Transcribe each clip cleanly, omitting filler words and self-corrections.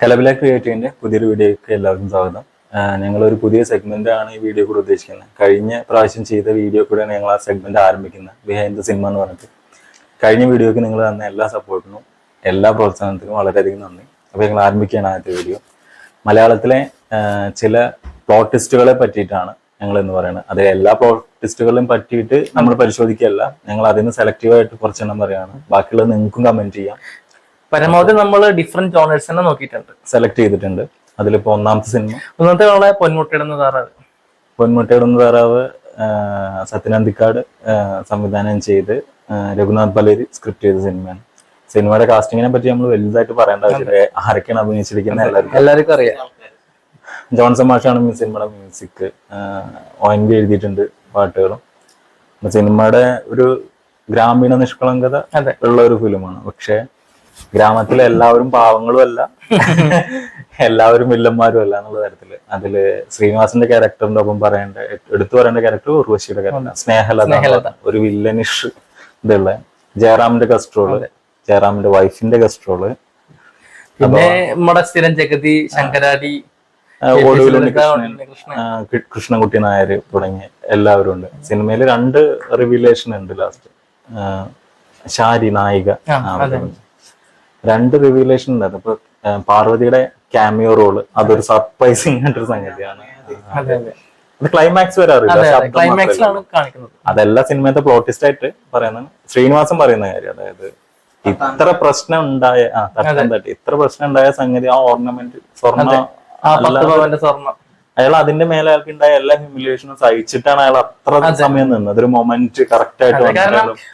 കലബില ക്രിയേറ്റീവിന്റെ പുതിയൊരു വീഡിയോയ്ക്ക് എല്ലാവർക്കും സ്വാഗതം. ഞങ്ങളൊരു പുതിയ സെഗ്മെന്റ് ആണ് ഈ വീഡിയോ കൂടെ ഉദ്ദേശിക്കുന്നത്. കഴിഞ്ഞ പ്രാവശ്യം ചെയ്ത വീഡിയോ കൂടെയാണ് ഞങ്ങൾ ആ സെഗ്മെന്റ് ആരംഭിക്കുന്നത്, ബിഹൈൻഡ് ദ സിനിമ എന്ന് പറഞ്ഞിട്ട്. കഴിഞ്ഞ വീഡിയോക്ക് നിങ്ങൾ തന്ന എല്ലാ സപ്പോർട്ടിനും എല്ലാ പ്രോത്സാഹനത്തിനും വളരെയധികം നന്ദി. അപ്പോൾ ഞങ്ങൾ ആരംഭിക്കുകയാണ് ആദ്യത്തെ വീഡിയോ. മലയാളത്തിലെ ചില പ്ലോട്ട് ടിസ്റ്റുകളെ പറ്റിയിട്ടാണ് ഞങ്ങൾ എന്ന് പറയുന്നത്. അത് എല്ലാ പ്ലോട്ട് ടിസ്റ്റുകളെയും പറ്റിയിട്ട് നമ്മൾ പരിശോധിക്കുകയല്ല, ഞങ്ങൾ അതിന് സെലക്റ്റീവായിട്ട് കുറച്ചെണ്ണം പറയുകയാണ്. ബാക്കിയുള്ളത് നിങ്ങൾക്കും കമന്റ് ചെയ്യാം. പരമാവധി നമ്മൾ ഡിഫറെന്റ് ജോണേഴ്സ് തന്നെ നോക്കിയിട്ടുണ്ട്, സെലക്ട് ചെയ്തിട്ടുണ്ട്. അതിലിപ്പോ ഒന്നാമത്തെ പൊന്മുട്ടയിടുന്ന താറാവ്. പൊന്മുട്ടയിടുന്ന താറാവ് സത്യനന്ദിക്കാട് സംവിധാനം ചെയ്ത് രഘുനാഥ് ബലേരി സ്ക്രിപ്റ്റ് ചെയ്ത സിനിമയാണ്. സിനിമയുടെ കാസ്റ്റിങ്ങിനെ പറ്റി നമ്മൾ വലുതായിട്ട് പറയേണ്ട ആവശ്യമില്ല. ആരൊക്കെയാണ് അഭിനയിച്ചിരിക്കുന്നത് എല്ലാവർക്കും അറിയാം. ജോൺസൺ മാഷാണ് സിനിമയുടെ മ്യൂസിക്, ONV എഴുതിയിട്ടുണ്ട് പാട്ടുകളും. സിനിമയുടെ ഒരു ഗ്രാമീണ നിഷ്കളങ്കത ഉള്ള ഒരു ഫിലിമാണ്. പക്ഷെ ഗ്രാമത്തിലെ എല്ലാവരും പാവങ്ങളും അല്ല, എല്ലാവരും വില്ലന്മാരും അല്ല എന്നുള്ള തരത്തില്. അതില് ശ്രീനിവാസന്റെ ക്യാരക്ടറിന്റെ ഒപ്പം എടുത്തു പറയേണ്ട ക്യാരക്ടർ ഉർവശിയുടെ ക്യാരക്ടർ സ്നേഹലത, ഒരു വില്ലനിഷ് ഇതുള്ള. ജയറാമിന്റെ ഗസ്ട്രോള്, ജയറാമിന്റെ വൈഫിന്റെ ഗസ്ട്രോള്, പിന്നെ നമ്മുടെ സ്ഥിരം ജഗതി, ശങ്കരാടി, കൃഷ്ണൻകുട്ടി നായർ തുടങ്ങിയ എല്ലാവരും ഉണ്ട്. സിനിമയിൽ 2 റിവീലേഷൻ ഉണ്ട്. ലാസ്റ്റ് ഷാരി നായിക 2 റിവീലേഷൻ ഉണ്ട്. അപ്പൊ പാർവതിയുടെ ക്യാമിയോ റോള് അതൊരു സർപ്രൈസിങ് ആയിട്ടൊരു സംഗതിയാണ്. അത് ക്ലൈമാക്സ് വരെ അറിയില്ല, അതെല്ലാം സിനിമത്തെ പ്ലോട്ടിസ്റ്റ് ആയിട്ട് പറയുന്നത്. ശ്രീനിവാസൻ പറയുന്ന കാര്യം, അതായത് ഇത്ര പ്രശ്നം ഉണ്ടായ ഇത്ര പ്രശ്നം ഉണ്ടായ സംഗതി ആ ഓർണമെന്റ് സ്വർണ്ണം, അയാൾ അതിന്റെ മേലെ അയാൾക്ക് ഉണ്ടായ എല്ലാ ഹ്യൂമിലിയേഷനും സഹിച്ചിട്ടാണ് അയാൾ അത്ര സമയം നിന്നത്. അതൊരു മൊമെന്റ് കറക്റ്റ് ആയിട്ട്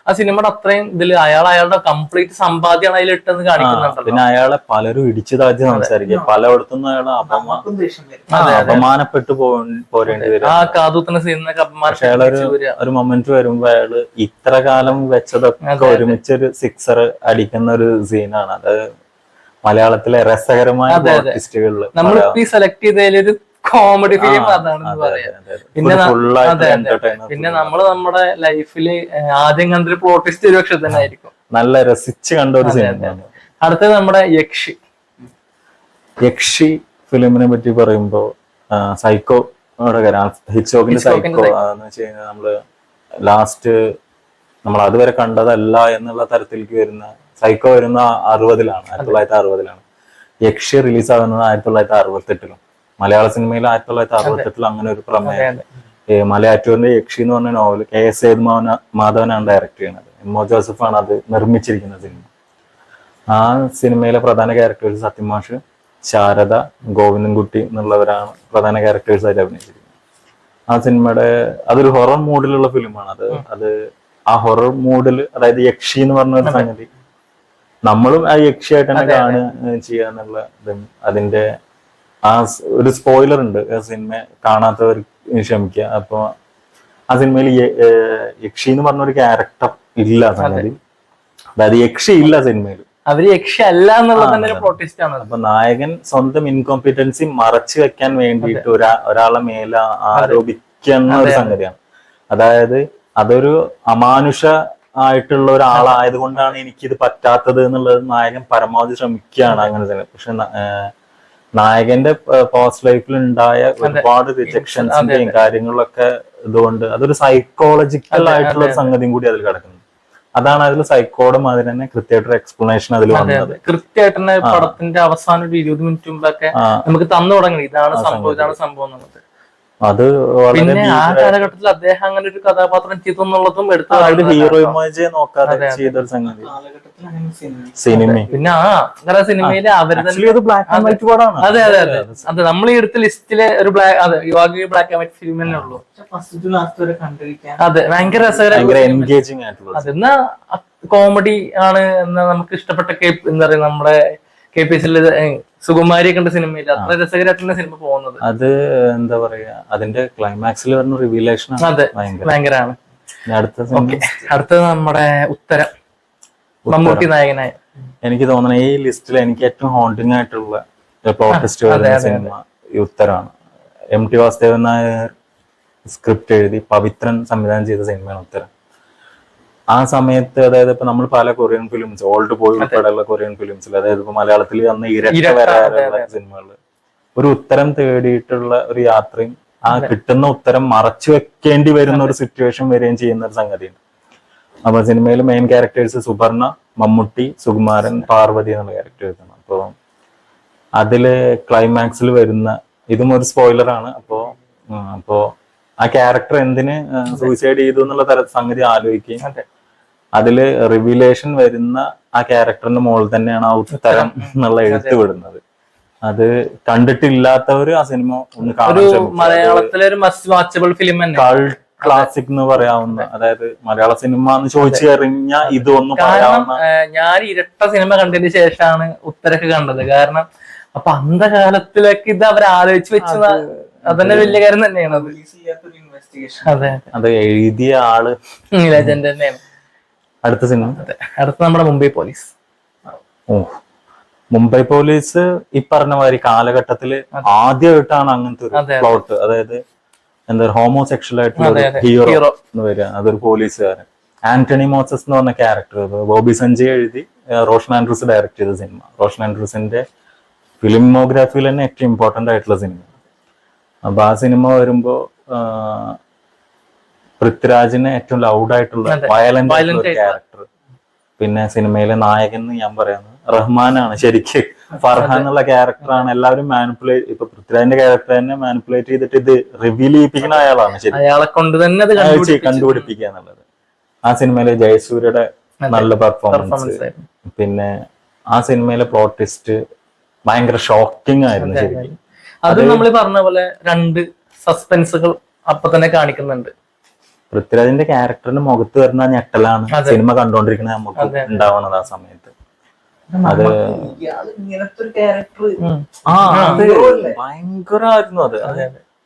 ആ സിനിമയുടെ അത്രയും ഇതില് അയാളുടെ കംപ്ലീറ്റ് സമ്പാദ്യമാണ് അതിൽ ഇട്ടെന്ന് കാണിക്കുന്നുണ്ട്. പിന്നെ അയാളെ പലരും ഇടിച്ചു താഴ്ച സംസാരിക്കുക, പലയിടത്തുനിന്ന് അയാൾ അപമാനപ്പെട്ടു പോരേണ്ടി വരും. ആ കാതൂത്തുന്ന സീനൊക്കെ പക്ഷെ അയാളൊരു ഒരു മൊമെന്റ് വരുമ്പോ അയാള് ഇത്ര കാലം വെച്ചതൊക്കെ ഒരുമിച്ചൊരു 6 അടിക്കുന്ന ഒരു സീനാണ്. അത് മലയാളത്തിലെ രസകരമായ ആർട്ടിസ്റ്റുകളില് നമ്മൾ സെലക്ട് ചെയ്തതിലൊരു കോമഡി ഫിലിം അതാണെന്ന് പറയാം. പിന്നെ നമ്മള് നമ്മുടെ ലൈഫില് ആദ്യം കണ്ടൊരു പ്ലോട്ടിസ്റ്റ് ഒരു പക്ഷെ തന്നെ ആയിരിക്കും. നല്ല രസിച്ച് കണ്ട ഒരു സിനിമയാണ്. അടുത്തത് നമ്മുടെ യക്ഷി ഫിലിമിനെ പറ്റി പറയുമ്പോ സൈക്കോ ഹിച്ചോക്കിന്റെ സൈക്കോ എന്ന് വെച്ച് കഴിഞ്ഞാൽ നമ്മള് ലാസ്റ്റ് നമ്മൾ അതുവരെ കണ്ടതല്ല എന്നുള്ള തരത്തിലേക്ക് വരുന്ന സൈക്കോ വരുന്ന 60-ലാണ്, 1960-ലാണ്. യക്ഷി റിലീസാകുന്നത് 1968-ലും. മലയാള സിനിമയിൽ 1968 അങ്ങനെ ഒരു പ്രമേയം. മലയാറ്റൂരിന്റെ യക്ഷി എന്ന് പറഞ്ഞ നോവൽ KS മാധവനാണ് ഡയറക്ട് ചെയ്യുന്നത്. MO ജോസഫാണ് അത് നിർമ്മിച്ചിരിക്കുന്ന സിനിമ. ആ സിനിമയിലെ പ്രധാന ക്യാരക്ടേഴ്സ് സത്യമാഷ്, ശാരദ, ഗോവിന്ദൻകുട്ടി എന്നുള്ളവരാണ് പ്രധാന ക്യാരക്ടേഴ്സ് ആയിട്ട് അഭിനയിച്ചിരിക്കുന്നത്. ആ സിനിമയുടെ അതൊരു ഹൊറർ മൂഡിലുള്ള ഫിലിമാണ്. അത് ആ ഹൊറർ മൂഡിൽ, അതായത് യക്ഷി എന്ന് പറഞ്ഞ ഒരു സംഗതി നമ്മളും ആ യക്ഷിയായിട്ട് തന്നെ ചെയ്യാന്നുള്ള അതിന്റെ ആ ഒരു സ്പോയിലർ ഉണ്ട്. സിനിമ കാണാത്തവർ ക്ഷമിക്കുക. അപ്പൊ ആ സിനിമയിൽ യക്ഷി എന്ന് പറഞ്ഞ ഒരു ക്യാരക്ടർ ഇല്ല സംഗതി, അതായത് യക്ഷി ഇല്ല സിനിമയിൽ. അവര് യക്ഷി അല്ല എന്നുള്ളത്. അപ്പൊ നായകൻ സ്വന്തം ഇൻകോമ്പിറ്റൻസി മറച്ചു വെക്കാൻ വേണ്ടിയിട്ട് ഒരാളെ മേലെ ആരോപിക്കുന്ന ഒരു സംഗതിയാണ്. അതായത് അതൊരു അമാനുഷ ആയിട്ടുള്ള ഒരാളായത് കൊണ്ടാണ് എനിക്കിത് പറ്റാത്തത് എന്നുള്ളത് നായകൻ പരമാവധി ശ്രമിക്കുകയാണ് അങ്ങനെ തന്നെ. പക്ഷെ നായകന്റെ പോസ്റ്റ് ലൈഫിൽ ഉണ്ടായ ഒരുപാട് റിജക്ഷൻസിന്റെയും കാര്യങ്ങളൊക്കെ ഇതുകൊണ്ട് അതൊരു സൈക്കോളജിക്കൽ ആയിട്ടുള്ള ഒരു സംഗതിയും കൂടി അതിൽ കിടക്കുന്നത്. അതാണ് അതിൽ സൈക്കോയുടെ മാതിരി തന്നെ കൃത്യമായിട്ടൊരു എക്സ്പ്ലനേഷൻ അതിൽ വന്നത്. കൃത്യമായിട്ട് പടത്തിന്റെ അവസാനം ഒരു 20 മിനിറ്റ് മുമ്പൊക്കെ നമുക്ക് തന്നു തുടങ്ങി ഇതാണ് സംഭവം എന്നുള്ളത്. അത് പിന്നെ ആ കാലഘട്ടത്തിൽ അദ്ദേഹം അങ്ങനെ ഒരു കഥാപാത്രം ചെയ്തെന്നുള്ളതും എടുത്ത് ഹീറോ ഇമേജ് നോക്കാതെ ചെയ്തൊരു സംഗതി സിനിമ. പിന്നെ അങ്ങനെ സിനിമയില് അതെ അതെ നമ്മൾ ഈ എടുത്ത ലിസ്റ്റിലെ ഒരു ബ്ലാക്ക് ആൻഡ് വൈറ്റ് ഫിലിം തന്നെ ഉള്ളൂ. അതെ, ഭയങ്കര എൻഗേജിങ് ആയിട്ടുള്ള. അതെന്നാ കോമഡി ആണ് എന്നാ നമുക്ക് ഇഷ്ടപ്പെട്ട എന്താ പറയാ നമ്മുടെ KPS സുകുമാരിയെ കണ്ട സിനിമയിൽ അത്ര രസകരമായിട്ടുള്ള സിനിമ പോകുന്നത്. അത് എന്താ പറയാ, അതിന്റെ ക്ലൈമാക്സിൽ വരുന്ന റിവീലേഷൻ ഭയങ്കരമാണ്. അടുത്തത് നമ്മുടെ ഉത്തരം, മമ്മൂട്ടി നായകനായ. എനിക്ക് തോന്നുന്നത് ഈ ലിസ്റ്റിൽ എനിക്ക് ഏറ്റവും ഹോണ്ടിങ് ആയിട്ടുള്ള പ്ലോട്ടിസ്റ്റ് വരുന്ന സിനിമ ഈ ഉത്തരമാണ്. MT വാസുദേവൻ നായർ സ്ക്രിപ്റ്റ് എഴുതി പവിത്രൻ സംവിധാനം ചെയ്ത സിനിമയാണ് ഉത്തരം. ആ സമയത്ത് അതായത് ഇപ്പൊ നമ്മൾ പല കൊറിയൻ ഫിലിംസ് ഓൾഡ് ബോയ് ഉൾപ്പെടെയുള്ള കൊറിയൻ ഫിലിംസിൽ അതായത് ഇപ്പൊ മലയാളത്തിൽ അന്ന് ഇരട്ട വരാറുള്ള സിനിമകളിൽ ഒരു ഉത്തരം തേടിയിട്ടുള്ള ഒരു യാത്രയും ആ കിട്ടുന്ന ഉത്തരം മറച്ചു വെക്കേണ്ടി വരുന്ന ഒരു സിറ്റുവേഷൻ വരികയും ചെയ്യുന്ന ഒരു സംഗതിയാണ്. അപ്പൊ സിനിമയിൽ മെയിൻ ക്യാരക്ടേഴ്സ് സുപർണ, മമ്മൂട്ടി, സുകുമാരൻ, പാർവതി എന്നുള്ള ക്യാരക്ടേഴ്സ് ആണ്. അപ്പോ അതില് ക്ലൈമാക്സിൽ വരുന്ന ഇതും ഒരു സ്പോയിലറാണ്. അപ്പോ ആ ക്യാരക്ടർ എന്തിന് സൂയിസൈഡ് ചെയ്തു എന്നുള്ള സംഗതി ആലോചിക്കുകയും അതില് റിവീലേഷൻ വരുന്ന ആ ക്യാരക്ടറിന്റെ മുകളിൽ തന്നെയാണ് ആ ഉത്തരം എന്നുള്ള എഴുത്ത് വിടുന്നത്. അത് കണ്ടിട്ടില്ലാത്തവര് ആ സിനിമ ഒന്ന് കാണാൻ ശ്രമിക്കും. മലയാളത്തിലെ ഒരു മസ്റ്റ് വാച്ചബിൾ ഫിലിം ക്ലാസിക് എന്ന് പറയാവുന്ന, അതായത് മലയാള സിനിമ എന്ന് ചോദിച്ചു കഴിഞ്ഞാൽ ഇതൊന്നും പറയാവുന്ന. ഞാൻ ഇരട്ട സിനിമ കണ്ടതിന് ശേഷമാണ് ഉത്തരൊക്കെ കണ്ടത്. കാരണം അപ്പൊ അന്ത കാലത്തിലേക്ക് ഇത് അവർ ആലോചിച്ച് വെച്ചത് അതന്നെ വലിയ കാര്യം തന്നെയാണ്. അത് എഴുതിയ ആള് ലെജൻഡ് തന്നെയാണ്. അടുത്ത സിനിമ അടുത്ത നമ്മുടെ മുംബൈ പോലീസ്. മുംബൈ പോലീസ് ഈ പറഞ്ഞ മാതിരി കാലഘട്ടത്തില് ആദ്യമായിട്ടാണ് അങ്ങനത്തെ ഒരു പ്ലോട്ട്, അതായത് എന്താ ഹോമോസെക്ഷൽ ആയിട്ടുള്ള ഹീറോ എന്ന് വരിക. അതൊരു പോലീസുകാരൻ. ആന്റണി മോസസ് എന്ന് പറഞ്ഞ ക്യാരക്ടർ ബോബി സഞ്ജയ് എഴുതി റോഷൻ ആൻഡ്രൂസ് ഡയറക്ട് ചെയ്ത സിനിമ. റോഷൻ ആൻഡ്രൂസിന്റെ ഫിലിമോഗ്രാഫിയിൽ തന്നെ ഏറ്റവും ഇമ്പോർട്ടന്റ് ആയിട്ടുള്ള സിനിമ. അപ്പൊ ആ സിനിമ വരുമ്പോ പൃഥ്വിരാജിന് ഏറ്റവും ലൗഡായിട്ടുള്ള വയലന്റ് ആയിട്ടുള്ള ക്യാരക്ടർ. പിന്നെ സിനിമയിലെ നായകൻ എന്ന് ഞാൻ പറയുന്നത് റഹ്മാനാണ്. ശരിക്ക് ഫർഹാൻ എന്നുള്ള ക്യാരക്ടറാണ് എല്ലാവരും മാനിപ്പുലേറ്റ്, ഇപ്പൊ പൃഥ്വിരാജിന്റെ ക്യാരക്ടർ തന്നെ മാനിപ്പുലേറ്റ് ചെയ്തിട്ട് ഇത് റിവീൽ ചെയ്യിപ്പിക്കുന്ന അയാളാണ്. ശരി, അയാളെ കൊണ്ട് തന്നെ കണ്ടുപിടിപ്പിക്കുക എന്നുള്ളത്. ആ സിനിമയിലെ ജയസൂര്യയുടെ നല്ല പെർഫോമൻസ്, പിന്നെ ആ സിനിമയിലെ പ്ലോട്ട് ട്വിസ്റ്റ് ഭയങ്കര ഷോക്കിംഗ് ആയിരുന്നു ശരിക്കും. അത് നമ്മൾ പറഞ്ഞ പോലെ രണ്ട് സസ്പെൻസുകൾ അപ്പൊ തന്നെ കാണിക്കുന്നുണ്ട്. പൃഥ്വിരാജിന്റെ ക്യാരക്ടറിന്റെ മുഖത്ത് വരുന്ന ഞെട്ടലാണ് സിനിമ കണ്ടോണ്ടിരിക്കുന്നത് നമുക്ക് ഉണ്ടാവണത് ആ സമയത്ത്. അത് ഭയങ്കരമായിരുന്നു. അത്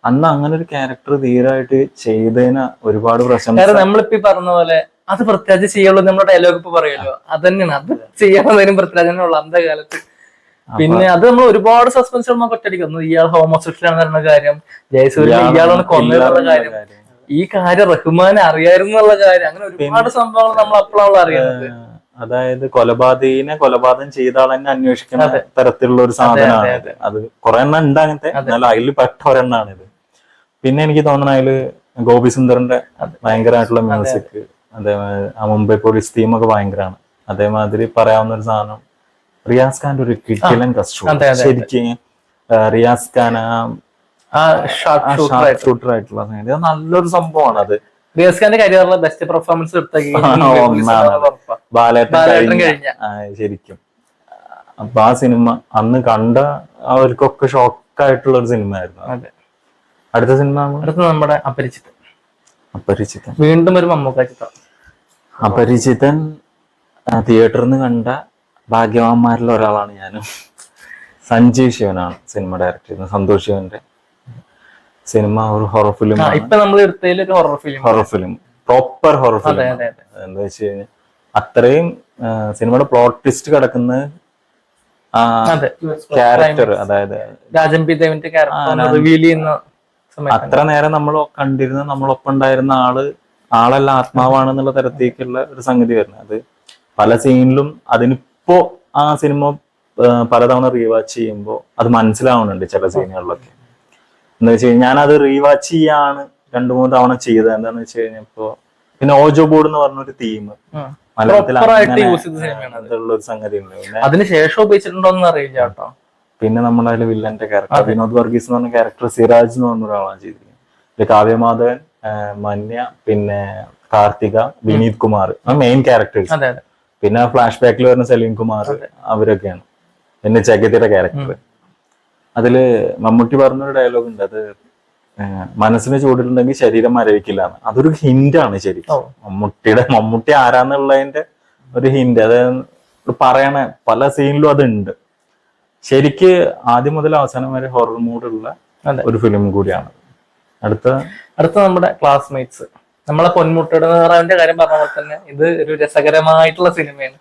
അന്ന് അങ്ങനെ ഒരു ക്യാരക്ടർ ധീരമായിട്ട് ചെയ്തതിന് ഒരുപാട് പ്രശംസ. നമ്മളിപ്പോ പറഞ്ഞ പോലെ അത് പൃഥ്വിരാജ് ചെയ്യുള്ളൂ. നമ്മുടെ ഡയലോഗ് ഇപ്പൊ പറയുമല്ലോ, അത് തന്നെയാണ്. അത് ചെയ്യാൻ പൃഥ്വിരാജിനുള്ള അന്ത കാലത്ത്. പിന്നെ അത് നമ്മൾ ഒരുപാട് സസ്പെൻസുകൾ നമുക്ക് ഒറ്റടിക്കുന്നു. ഇയാൾ ഹോമോസെക്ഷൽ ആണെന്ന കാര്യം, ജയസൂര്യ ഇയാളാണ് കൊന്നതെന്നുള്ള കാര്യം, ഈ കാര്യം റഹ്മാനെ അറിയായിരുന്നുള്ള കാര്യം, അങ്ങനെ ഒരുപാട് സംഭവങ്ങൾ നമ്മൾ അപ്പോഴാണ് അറിയുന്നത്. അതായത് കൊലപാതകം ചെയ്ത ആളെന്നെ അന്വേഷിക്കുന്ന തരത്തിലുള്ള ഒരു സാധനമാണ്. അത് കുറെ എണ്ണം ഉണ്ട് അങ്ങനത്തെ, എന്നാൽ അതിൽ പെട്ട ഒരെണ്ണാണ് ഇത്. പിന്നെ എനിക്ക് തോന്നുന്നു അതില് ഗോപി സുന്ദറിന്റെ ഭയങ്കരമായിട്ടുള്ള മ്യൂസിക്, അതേമാതിരി ആ മുംബൈ പോലീസ് തീമൊക്കെ ഭയങ്കരമാണ്. അതേമാതിരി പറയാവുന്ന ഒരു സാധനം റിയാസ് ഖാന്റെ ഒരു കിടിലൻ കസ്റ്റം. ശരിക്കും റിയാസ് ഖാൻ ഷൂട്ടർ ആയിട്ടുള്ള നല്ലൊരു സംഭവമാണ്. അത് റിയാസ് ഖാന്റെ കരിയറിലെ ബെസ്റ്റ് പെർഫോമൻസ് ശരിക്കും. അപ്പൊ ആ സിനിമ അന്ന് കണ്ട അവർക്കൊക്കെ ഷോക്കായിട്ടുള്ള ഒരു സിനിമ ആയിരുന്നു. അടുത്ത സിനിമ നമ്മുടെ അപരിചിതൻ. വീണ്ടും ഒരു മമ്മൂക്ക ചിത്രം. അപരിചിതൻ തിയേറ്ററിൽ നിന്ന് കണ്ട ഭാഗ്യവാന്മാരിൽ ഒരാളാണ് ഞാനും. സഞ്ജയ് ശിവനാണ് സിനിമ ഡയറക്ട് ചെയ്യുന്നത്. സന്തോഷ് ശിവന്റെ സിനിമ ഒരു ഹൊറർ ഫിലിം. ഇപ്പൊ നമ്മൾ എടുത്തതിൽ ഒരു horror film, proper horror film. എന്താ വെച്ച് കഴിഞ്ഞാൽ അത്രയും സിനിമയുടെ പ്ലോട്ട് ട്വിസ്റ്റ് കിടക്കുന്നത് ക്യാരക്ടർ, അതായത് രാജൻ പി ദേവിന്റെ ക്യാരക്ടർ റിവീൽ ചെയ്യുന്ന അത്ര നേരം നമ്മൾ കണ്ടിരുന്ന നമ്മളൊപ്പം ഉണ്ടായിരുന്ന ആളല്ല ആത്മാവാണെന്നുള്ള തരത്തേക്കുള്ള ഒരു സംഗതി വരുന്നത്. അത് പല സീനിലും അതിനിപ്പോ ആ സിനിമ പലതവണ റീവാച്ച് ചെയ്യുമ്പോൾ അത് മനസ്സിലാവുന്നുണ്ട് ചില സീനുകളിലൊക്കെ. എന്താ വെച്ച് കഴിഞ്ഞാൽ ഞാനത് റീവാച്ച് ചെയ്യാണ് 2-3 തവണ ചെയ്തത്. എന്താന്ന് വെച്ച് കഴിഞ്ഞപ്പോ പിന്നെ ഓജോ ബോർഡ് എന്ന് പറഞ്ഞൊരു തീം മലയാളത്തിലുള്ള ഒരു സംഗതി ഉണ്ട്. അതിനുശേഷം ഉപയോഗിച്ചിട്ടുണ്ടോന്ന് അറിയില്ല കേട്ടോ. പിന്നെ നമ്മളതിൽ വില്ലന്റെ ക്യാരക്ടർ വിനോദ് വർഗീസ് എന്ന് പറഞ്ഞ ക്യാരക്ടർ സിറാജ് എന്ന് പറഞ്ഞ ഒരാളാണ് ചെയ്തിരിക്കുന്നത്. കാവ്യമാധവൻ, മന്യ, പിന്നെ കാർത്തിക, വിനീത് കുമാർ മെയിൻ ക്യാരക്ടേഴ്സ്. പിന്നെ ഫ്ലാഷ് ബാക്കിൽ വരുന്ന സലീം കുമാർ, അവരൊക്കെയാണ്. പിന്നെ ജഗതിയുടെ ക്യാരക്ടർ. അതില് മമ്മൂട്ടി പറഞ്ഞൊരു ഡയലോഗ് ഉണ്ട്, അത് മനസ്സിന് ചൂടിലുണ്ടെങ്കിൽ ശരീരം മരവിക്കില്ല എന്ന്. അതൊരു ഹിന്റാണ് ശരിക്കും. മമ്മൂട്ടി ആരാന്നുള്ളതിന്റെ ഒരു ഹിന്റ്. അത് പറയണ പല സീനിലും അതുണ്ട്. ശരിക്ക് ആദ്യം മുതൽ അവസാനം വരെ ഹൊറർ മൂഡുള്ള ഒരു ഫിലിം കൂടിയാണ്. അടുത്ത നമ്മുടെ ക്ലാസ്മേറ്റ്സ്. നമ്മളെ പൊന്മുട്ടയുടെ കാര്യം പറഞ്ഞ പോലെ തന്നെ ഇത് ഒരു രസകരമായിട്ടുള്ള സിനിമയാണ്.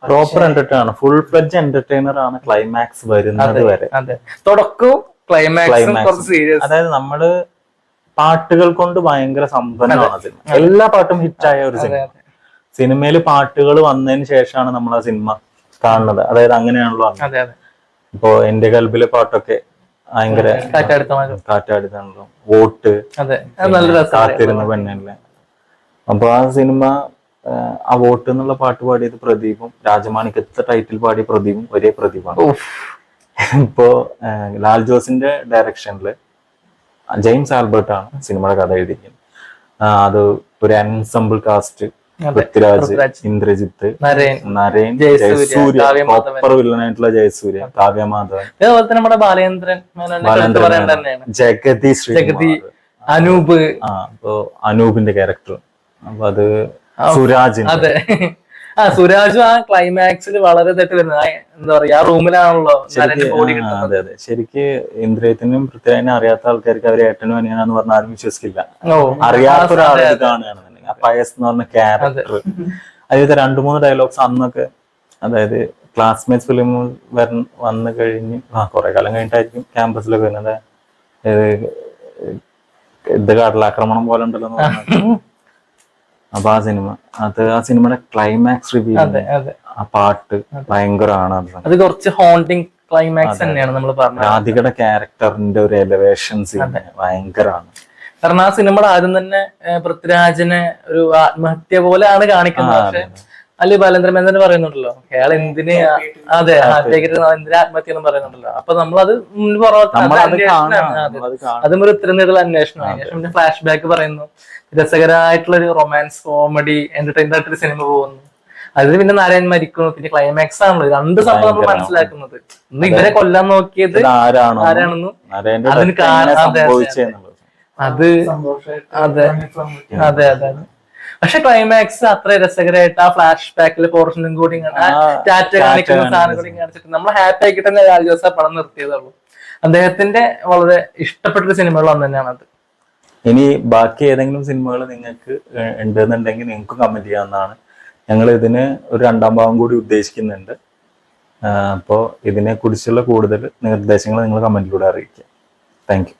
പ്രോപ്പർ എന്റർടൈനർ ആണ്, ഫുൾ ഫ്ലെഡ്ജ് എന്റർടൈനർ ആണ് ക്ലൈമാക്സ് വരുന്നത് വരെ. തുടക്കവും ക്ലൈമാക്സും സീരിയസ്. അതായത് നമ്മള് പാട്ടുകൾ കൊണ്ട് ഭയങ്കര സമ്പന്നമാണ് സിനിമ. എല്ലാ പാട്ടും ഹിറ്റായ ഒരു സിനിമ. സിനിമയിൽ പാട്ടുകൾ വന്നതിന് ശേഷമാണ് നമ്മൾ ആ സിനിമ കാണുന്നത്. അതായത് അങ്ങനെയാണല്ലോ അന്ന്. അതെ അതെ. ഇപ്പൊ എന്റെ കൽബിലെ പാട്ടൊക്കെ ഭയങ്കര കാറ്റാടുത്താണല്ലോ. വോട്ട്, അതെ, അത് നല്ല രസം. കാത്തിരുന്ന പെണ്ണല്ലേ. അപ്പൊ ആ സിനിമ, ആ വോട്ട് എന്നുള്ള പാട്ട് പാടിയത് പ്രദീപും രാജമാണിക്കത്തെ ടൈറ്റിൽ പാടിയ പ്രദീപും ഒരേ പ്രദീപാണ്. ഇപ്പോ ലാൽ ജോസിന്റെ ഡയറക്ഷനില് ജെയിംസ് ആൽബർട്ട് ആണ് സിനിമയുടെ കഥ എഴുതിയിരിക്കുന്നത്. അത് ഒരു ensemble cast, Prithviraj, Indrajith, Narain, Jayasurya, proper വില്ലനായിട്ടുള്ള ജയസൂര്യ, കാവ്യമാധവൻ, അതേപോലെ തന്നെ നമ്മുടെ ബാലേന്ദ്രൻ, ജഗതി ശ്രീ, അനൂപ്. അപ്പൊ അനൂപിന്റെ ക്യാരക്ടർ. അപ്പൊ അത് സുരാജ്. അതെ, സുരാജും ആ ക്ലൈമാക്സിൽ വളരെ തെറ്റ് വരുന്നത്. എന്താ പറയാ, ആ റൂമിലാണല്ലോ. അതെ അതെ, ശരിക്ക് ഇന്ദ്രിയത്തിനും പൃഥ്വിരാജിനെ അറിയാത്ത ആൾക്കാർക്ക് അവര് ഏട്ടനും അനിയനാന്ന് പറഞ്ഞാൽ ആരും വിശ്വസിക്കില്ല. അറിയാത്ത ഒരാളെ കാണുകയാണെന്നുണ്ടെങ്കിൽ ആ പയസ് എന്ന് പറഞ്ഞ ക്യാരക്ടർ, അതായത് 2-3 ഡയലോഗ്സ് അന്നൊക്കെ, അതായത് ക്ലാസ്മേറ്റ്സ് ഫിലിം വന്നു കഴിഞ്ഞ് കുറെ കാലം കഴിഞ്ഞിട്ടായിരിക്കും ക്യാമ്പസിലൊക്കെ വരുന്നത്. ഇത് കടലാക്രമണം പോലെ ഉണ്ടല്ലോ എന്ന് പറഞ്ഞു. അപ്പൊ ആ സിനിമയുടെ ക്ലൈമാക്സ് റിവ്യൂ, ആ പാട്ട് ഭയങ്കരമാണ്. അത് കുറച്ച് ഹോണ്ടിങ് ക്ലൈമാക്സ് തന്നെയാണ് നമ്മൾ പറഞ്ഞത്. രാധികയുടെ ക്യാരക്ടറിന്റെ ഒരു എലിവേഷൻ ഭയങ്കരമാണ്. കാരണം ആ സിനിമയുടെ ആദ്യം തന്നെ പൃഥ്വിരാജിനെ ഒരു ആത്മഹത്യ പോലെയാണ് കാണിക്കുന്നത്. പക്ഷെ അല്ലെ ബാലേന്ദ്രൻ മേനോൻ പറയുന്നുണ്ടല്ലോ, അയാൾ എന്തിന് എന്തിനാ ആത്മഹത്യ എന്ന് പറയുന്നുണ്ടല്ലോ. അപ്പൊ നമ്മളത് അതും ഒരു ഉത്തരം നേടുള്ള അന്വേഷണം. ഫ്ലാഷ് ബാക്ക് പറയുന്നു, രസകരമായിട്ടുള്ള ഒരു റൊമാൻസ് കോമഡി എന്റർടൈൻമെന്റ് ആയിട്ടൊരു സിനിമ പോകുന്നു. അതിന് പിന്നെ നാരായൺ മരിക്കുന്നു, പിന്നെ ക്ലൈമാക്സ് ആണല്ലോ. 2 സംഭവം നമ്മൾ മനസ്സിലാക്കുന്നത്. ഇന്ന് ഇവരെ കൊല്ലാൻ നോക്കിയത് ആരാണെന്നും അതിന് അത് അതെ അതെ അതെ. പക്ഷെ ക്ലൈമാക്സ് അത്ര രസകരമായിട്ട് ആ ഫ്ലാഷ് ബാക്കിലെ പോർഷനും കൂടി ടാറ്റ കാണിക്കുന്ന സാധനം കൂടി കാണിച്ചിട്ട് നമ്മൾ ഹാപ്പി ആക്കിയിട്ട് തന്നെ ലാൽ ജോസ് പടം നിർത്തിയതുള്ളൂ. അദ്ദേഹത്തിന്റെ വളരെ ഇഷ്ടപ്പെട്ട സിനിമകൾ ഒന്ന് തന്നെയാണ് അത്. ഇനി ബാക്കി ഏതെങ്കിലും സിനിമകൾ നിങ്ങൾക്ക് ഉണ്ടെന്നുണ്ടെങ്കിൽ നിങ്ങൾക്ക് കമന്റ് ചെയ്യാവുന്നതാണ്. ഞങ്ങൾ ഇതിന് ഒരു 2ാം ഭാഗം കൂടി ഉദ്ദേശിക്കുന്നുണ്ട്. അപ്പോൾ ഇതിനെ കുറിച്ചുള്ള കൂടുതൽ നിർദ്ദേശങ്ങൾ നിങ്ങൾ കമന്റിലൂടെ അറിയിക്കുക. Thank you.